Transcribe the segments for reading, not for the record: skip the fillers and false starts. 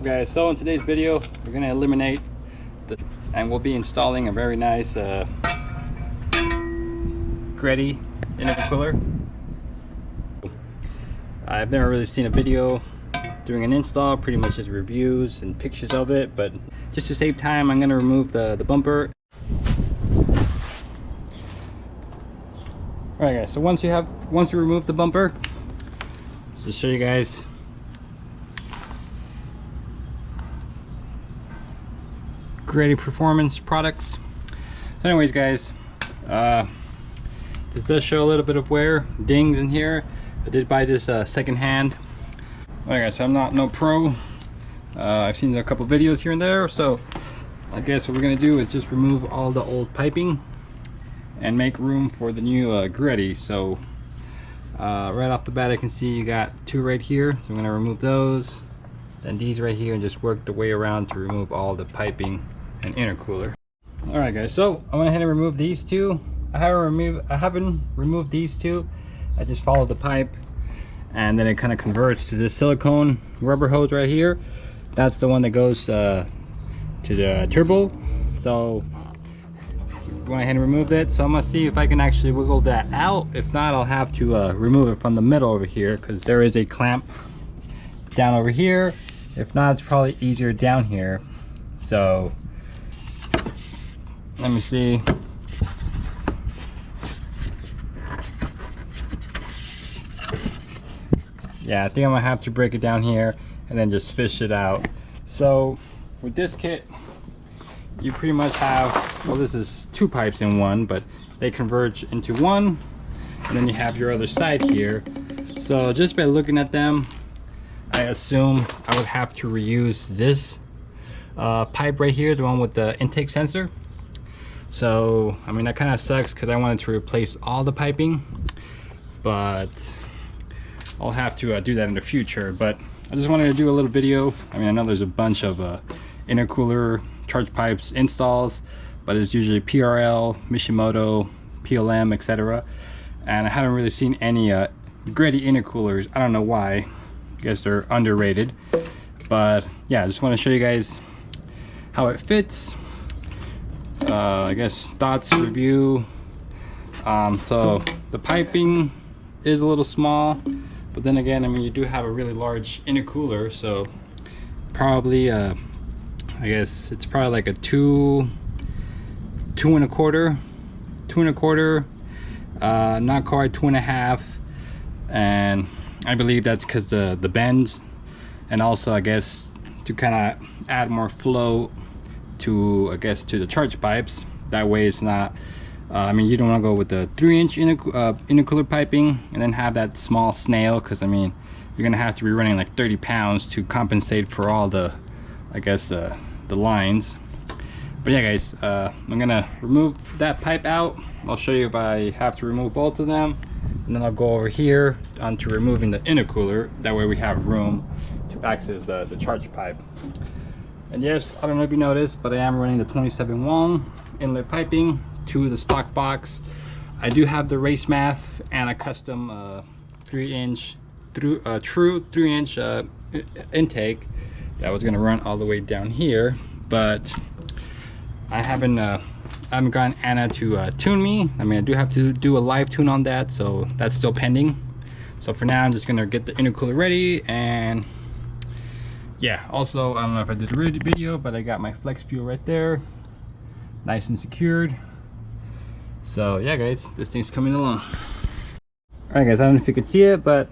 up, guys? So in today's video we're going to eliminate and we'll be installing a very nice Greddy Intercooler. I've never really seen a video doing an install, pretty much just reviews and pictures of it, but just to save time I'm going to remove the bumper. Alright guys, so once you remove the bumper, just show you guys. Greddy Performance products. So anyways guys, this does show a little bit of wear, dings in here. I did buy this second hand. Alright guys, so I'm no pro. I've seen a couple videos here and there, so I guess what we're gonna do is just remove all the old piping and make room for the new Greddy. So right off the bat I can see you got two right here, so I'm gonna remove those, then these right here, and just work the way around to remove all the piping and intercooler. All right guys, so I went ahead and removed these two. I haven't removed these two. I just followed the pipe and then it kind of converts to this silicone rubber hose right here. That's the one that goes to the turbo. So went ahead and removed it. So I'm gonna see if I can actually wiggle that out. If not, I'll have to remove it from the middle over here, because there is a clamp down over here. If not, it's probably easier down here. So let me see. Yeah, I think I'm gonna have to break it down here and then just fish it out. So with this kit, you pretty much have, well, this is two pipes in one, but they converge into one, and then you have your other side here. So just by looking at them, I assume I would have to reuse this pipe right here, the one with the intake sensor. So I mean, that kind of sucks because I wanted to replace all the piping, but I'll have to do that in the future. But I just wanted to do a little video. I mean, I know there's a bunch of intercooler charge pipes installs, but it's usually PRL, Mishimoto, PLM, etc. And I haven't really seen any Greddy intercoolers. I don't know why. I guess they're underrated. But yeah, I just want to show you guys how it fits. I guess thoughts, review. So the piping is a little small, but then again, I mean, you do have a really large intercooler, so probably I guess it's probably like a two and a quarter, not quite 2.5, and I believe that's because the bends, and also I guess to kind of add more flow to, I guess, to the charge pipes. That way it's not I mean, you don't want to go with the 3-inch intercooler piping and then have that small snail, because I mean, you're gonna have to be running like 30 pounds to compensate for all the, I guess, the lines. But yeah guys, I'm gonna remove that pipe out. I'll show you if I have to remove both of them, and then I'll go over here onto removing the intercooler. That way we have room to access the charge pipe. And yes, I don't know if you noticed, but I am running the 27 Wong inlet piping to the stock box. I do have the race math and a custom 3-inch true 3-inch intake that was going to run all the way down here, but I haven't gotten Anna to tune me. I mean, I do have to do a live tune on that, so that's still pending. So for now, I'm just gonna get the intercooler ready. And yeah, also, I don't know if I did a video, but I got my flex fuel right there, nice and secured. So yeah guys, this thing's coming along. All right guys, I don't know if you could see it, but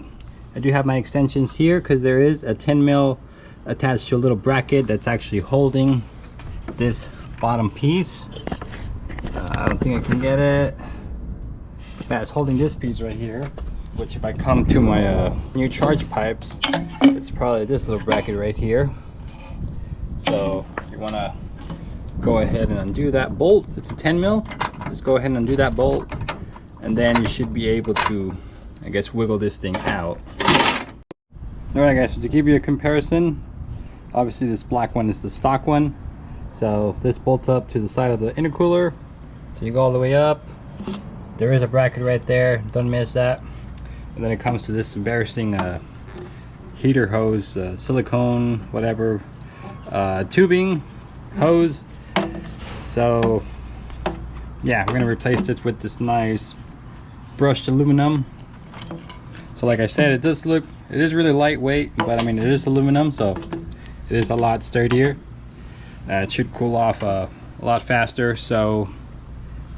I do have my extensions here, because there is a 10 mil attached to a little bracket that's actually holding this bottom piece. I don't think I can get it. That's holding this piece right here, which if I come to my new charge pipes, it's probably this little bracket right here. So you want to go ahead and undo that bolt. It's a 10 mil. Just go ahead and undo that bolt, and then you should be able to, I guess, wiggle this thing out. All right guys, so to give you a comparison, obviously this black one is the stock one. So this bolts up to the side of the intercooler, so you go all the way up. There is a bracket right there, don't miss that. And then it comes to this embarrassing heater hose, silicone, whatever, tubing hose. So yeah, we're gonna replace this with this nice brushed aluminum. So like I said, it is really lightweight, but I mean it is aluminum, so it is a lot sturdier. It should cool off a lot faster. So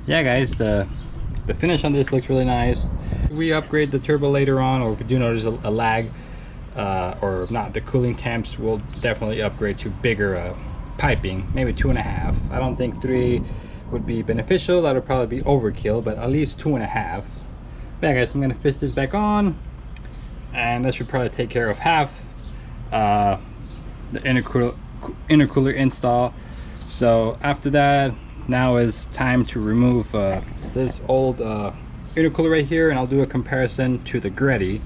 yeah guys, the finish on this looks really nice. If we upgrade the turbo later on, or if we do notice a lag or not, the cooling temps will definitely upgrade to bigger piping, maybe 2.5. I don't think 3 would be beneficial. That would probably be overkill, but at least 2.5. But yeah guys, I'm gonna fish this back on, and that should probably take care of half the intercooler install. So after that, now is time to remove this old intercooler right here, and I'll do a comparison to the Greddy.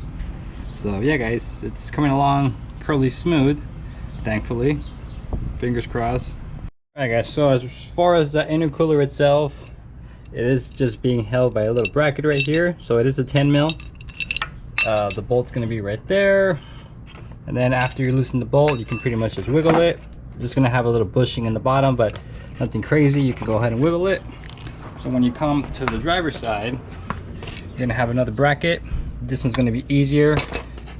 So yeah guys, it's coming along curly smooth, thankfully, fingers crossed. Alright guys, so as far as the intercooler itself, it is just being held by a little bracket right here. So it is a 10 mil. The bolt's going to be right there, and then after you loosen the bolt, you can pretty much just wiggle it. Just going to have a little bushing in the bottom, but nothing crazy. You can go ahead and wiggle it. So when you come to the driver's side, you're going to have another bracket. This one's going to be easier.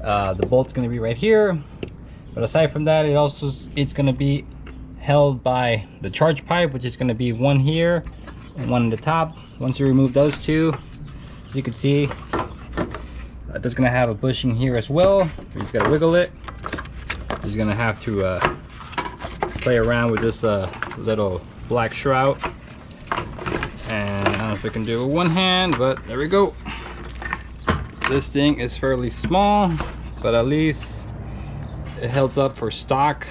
The bolt's going to be right here, but aside from that, it's going to be held by the charge pipe, which is going to be one here and one in the top. Once you remove those two, as you can see, that's going to have a bushing here as well. You just got to wiggle it. You're going to have to play around with this little black shroud, and I don't know if I can do it with one hand, but there we go. This thing is fairly small, but at least it holds up for stock.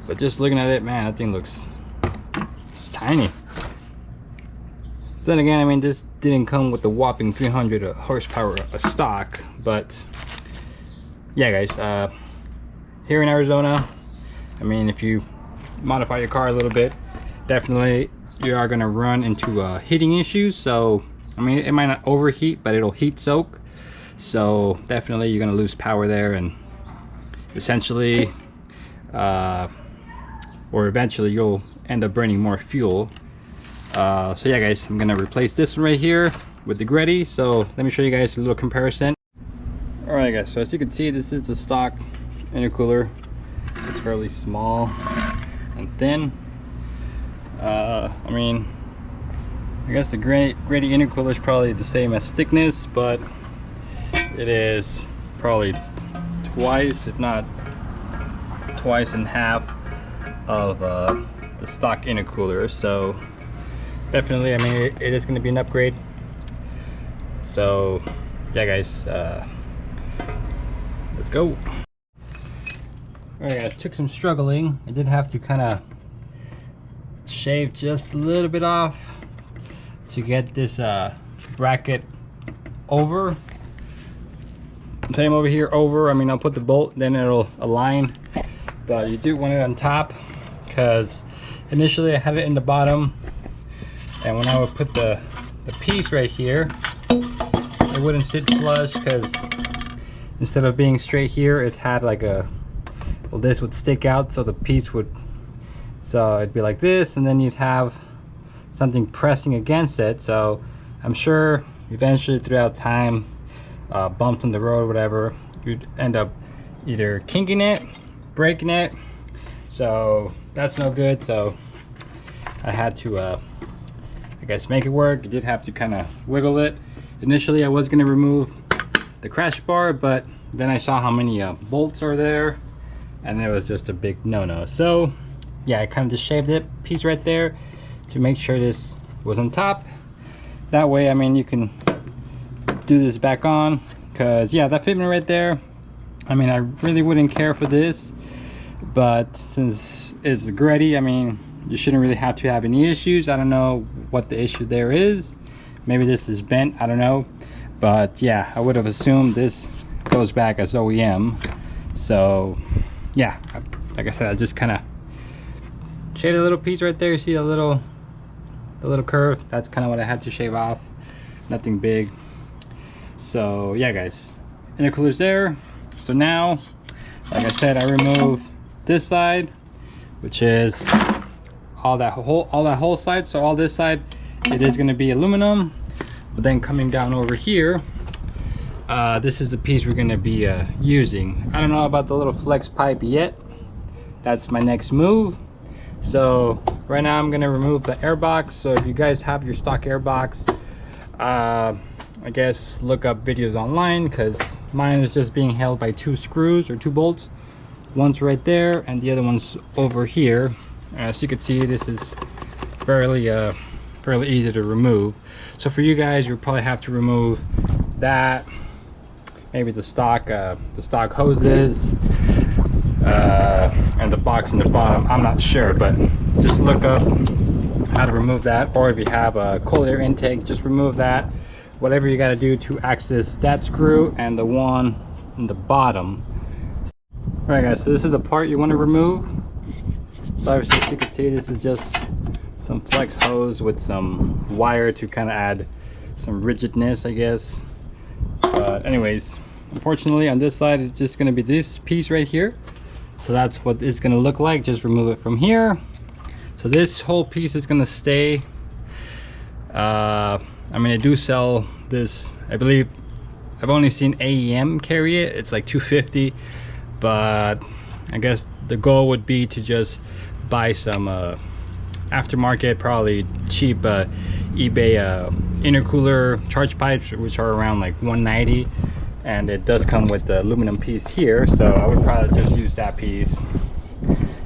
But just looking at it, man, that thing looks tiny. Then again, I mean, this didn't come with the whopping 300 horsepower of stock, but yeah guys, here in Arizona, I mean, if you modify your car a little bit, definitely you are going to run into heating issues. So I mean, it might not overheat, but it'll heat soak. So definitely you're going to lose power there, and essentially or eventually you'll end up burning more fuel. So yeah guys, I'm gonna replace this one right here with the Greddy. So let me show you guys a little comparison. All right guys, so as you can see, this is the stock intercooler. It's fairly small and thin. I mean, I guess the Greddy intercooler is probably the same as thickness, but it is probably twice, if not twice and half of the stock intercooler. So definitely, I mean, it is going to be an upgrade. So yeah guys, let's go. Alright guys, took some struggling. I did have to kind of shave just a little bit off to get this bracket over. Same over here, over. I mean, I'll put the bolt, then it'll align, but you do want it on top, because initially I had it in the bottom, and when I would put the piece right here, it wouldn't sit flush, because instead of being straight here, it had like a, well, this would stick out, so the piece would, so it'd be like this, and then you'd have something pressing against it. So I'm sure eventually throughout time, bumps on the road, whatever, you'd end up either kinking it, breaking it. So that's no good. So I had to I guess make it work. You did have to kind of wiggle it. Initially I was going to remove the crash bar, but then I saw how many bolts are there, and it was just a big no-no. So yeah, I kind of just shaved it piece right there to make sure this was on top. That way, I mean, you can do this back on, because yeah, that fitment right there, I mean, I really wouldn't care for this, but since it's Greddy, I mean, you shouldn't really have to have any issues. I don't know what the issue there is. Maybe this is bent, I don't know, but yeah, I would have assumed this goes back as OEM. So yeah, like I said, I just kind of shaved a little piece right there. See the little curve? That's kind of what I had to shave off. Nothing big. So yeah guys, intercooler's there. So now, like I said, I remove this side, which is all that whole side. So all this side, it is going to be aluminum. But then coming down over here, this is the piece we're going to be using. I don't know about the little flex pipe yet. That's my next move. So right now I'm going to remove the air box. So if you guys have your stock air box, I guess look up videos online, because mine is just being held by 2 screws or 2 bolts. One's right there and the other one's over here. As you can see, this is fairly easy to remove. So for you guys, you'll probably have to remove that, maybe the stock hoses, and the box in the bottom. I'm not sure, but just look up how to remove that. Or if you have a cold air intake, just remove that. Whatever you got to do to access that screw and the one in the bottom. All right, guys, so this is the part you want to remove. So obviously, as you can see, this is just some flex hose with some wire to kind of add some rigidness, I guess. But anyways, unfortunately on this side, it's just going to be this piece right here. So that's what it's going to look like. Just remove it from here. So this whole piece is going to stay. I mean, I do sell this, I believe. I've only seen AEM carry it. It's like $250, but I guess the goal would be to just buy some aftermarket, probably cheap eBay intercooler charge pipes, which are around like $190, and it does come with the aluminum piece here. So I would probably just use that piece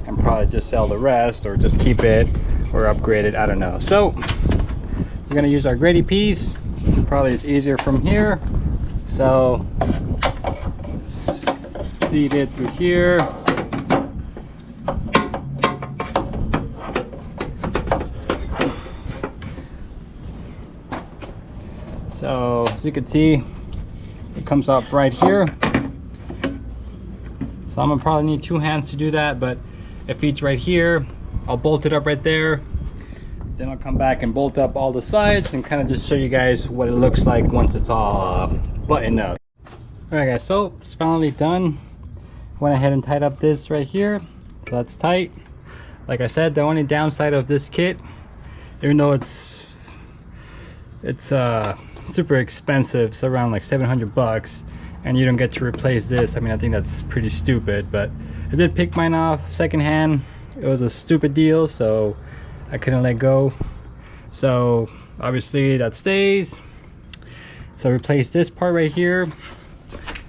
and probably just sell the rest, or just keep it or upgrade it, I don't know. So we're gonna use our Greddy piece. Probably it's easier from here, so feed it through here. So as you can see, it comes up right here. So I'm gonna probably need 2 hands to do that, but it feeds right here. I'll bolt it up right there. Then I'll come back and bolt up all the sides and kind of just show you guys what it looks like once it's all buttoned up. All right, guys, so it's finally done. Went ahead and tied up this right here. So that's tight. Like I said, the only downside of this kit, even though it's super expensive, it's around like 700 bucks, and you don't get to replace this. I mean, I think that's pretty stupid, but I did pick mine off secondhand. It was a stupid deal, so I couldn't let go. So obviously that stays. So replace this part right here.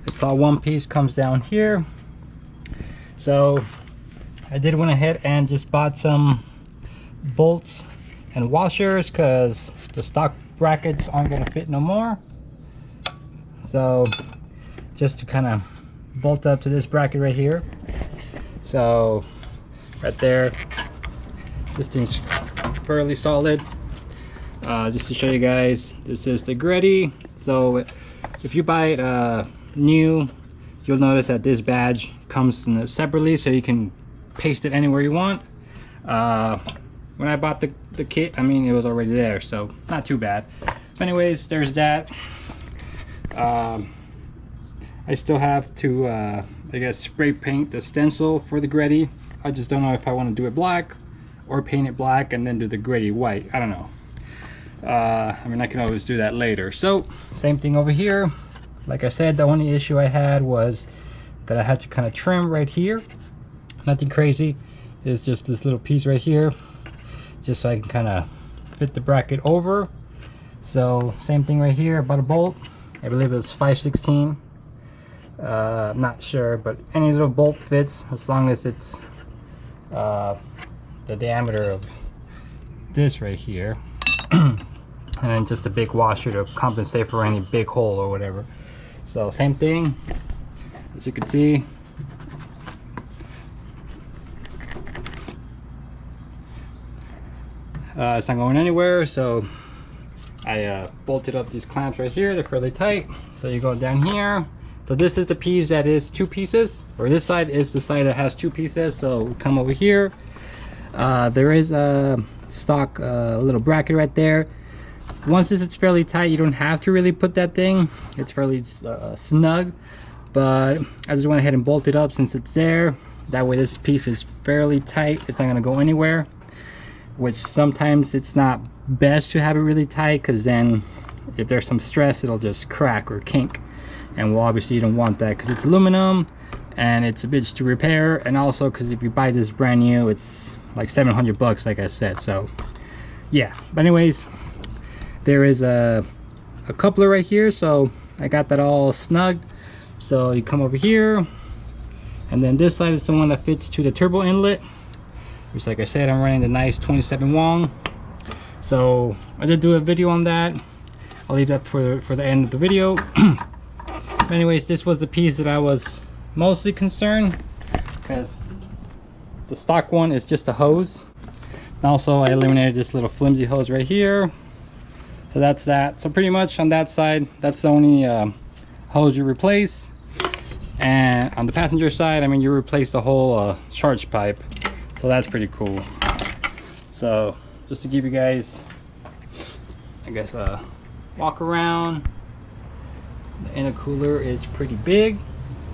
It's all one piece, comes down here. So I did went ahead and just bought some bolts and washers, because the stock brackets aren't going to fit no more. So just to kind of bolt up to this bracket right here. So right there, this thing's fairly solid. Just to show you guys, this is the Greddy. So if you buy it new, you'll notice that this badge comes separately, so you can paste it anywhere you want. When I bought the kit, I mean, it was already there, so not too bad. But anyways, there's that. I still have to, I guess, spray paint the stencil for the Greddy. I just don't know if I want to do it black or paint it black and then do the Greddy white. I don't know. I mean, I can always do that later. So same thing over here. Like I said, the only issue I had was that I had to kind of trim right here. Nothing crazy. It's just this little piece right here, just so I can kind of fit the bracket over. So same thing right here. I bought a bolt. I believe it was 5/16. I'm not sure, but any little bolt fits as long as it's the diameter of this right here. And then just a big washer to compensate for any big hole or whatever. So same thing, as you can see. It's not going anywhere, so I bolted up these clamps right here. They're fairly tight. So you go down here. So this is the piece that is 2 pieces, or this side is the side that has 2 pieces. So we come over here. There is a stock little bracket right there. Once it's fairly tight, you don't have to really put that thing. It's fairly snug, but I just went ahead and bolted up since it's there. That way this piece is fairly tight, it's not gonna go anywhere, which sometimes it's not best to have it really tight, because then if there's some stress it'll just crack or kink, and well, obviously you don't want that because it's aluminum and it's a bitch to repair, and also because if you buy this brand new it's like 700 bucks like I said. So yeah, but anyways, there is a coupler right here, so I got that all snugged. So you come over here, and then this side is the one that fits to the turbo inlet, which like I said, I'm running the nice 27 Wong. So I did do a video on that. I'll leave that for the end of the video. Anyways, this was the piece that I was mostly concerned, because the stock one is just a hose. And also I eliminated this little flimsy hose right here. So that's that. So pretty much on that side, that's the only hose you replace. And on the passenger side, I mean, you replace the whole charge pipe. So that's pretty cool. So just to give you guys, I guess, a walk around. The intercooler is pretty big.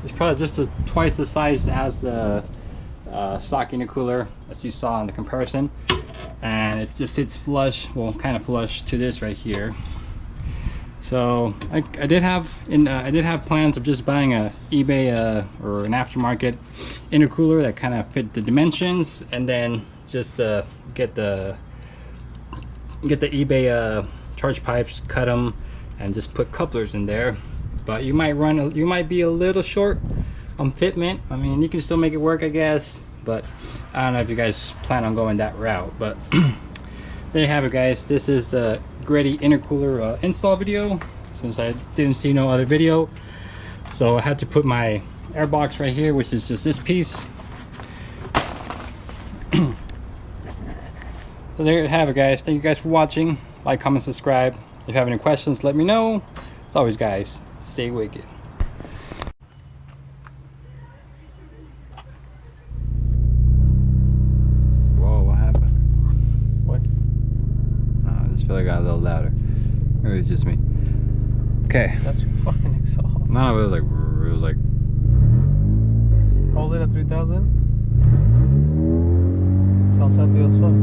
It's probably just twice the size as the stock intercooler as you saw in the comparison, and it just sits flush, well, kind of flush to this right here. So I did have plans of just buying a eBay or an aftermarket intercooler that kind of fit the dimensions, and then just get the eBay charge pipes, cut them, and just put couplers in there. But you might be a little short on fitment. I mean, you can still make it work, I guess, but I don't know if you guys plan on going that route. But there you have it, guys. This is the Greddy Intercooler install video, since I didn't see no other video. So I had to put my air box right here, which is just this piece. So there you have it, guys. Thank you guys for watching. Like, comment, subscribe. If you have any questions, let me know. As always, guys, stay wicked. Whoa, what happened? What? Oh, I just feel like I got a little louder. Maybe it's just me. Okay. That's your fucking exhaust. No, it was like. Hold it at 3,000. Sounds happy as fuck.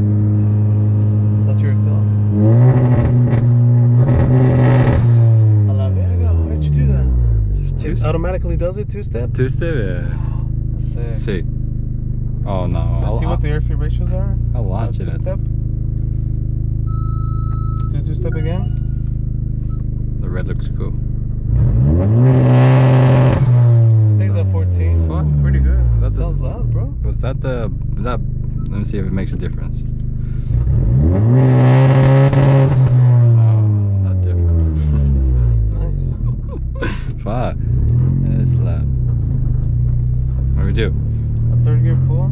That's your exhaust. A la verga, how did you do that? Just two It automatically does it two-step? Two-step, yeah. That's sick. See. Oh no. Let's see what the air-free ratios are. I'll launch it. Two-step. Do two-step again. The red looks cool. Stays at 14. Fuck. Pretty good. That's Sounds loud, bro. Was that the? Let me see if it makes a difference. Oh, not difference. Nice. Fuck. That is loud. What do we do? A third gear pull.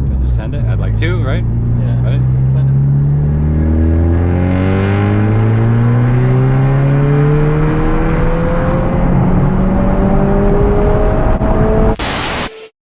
Can you send it? I'd like to, right? Yeah. Ready? Send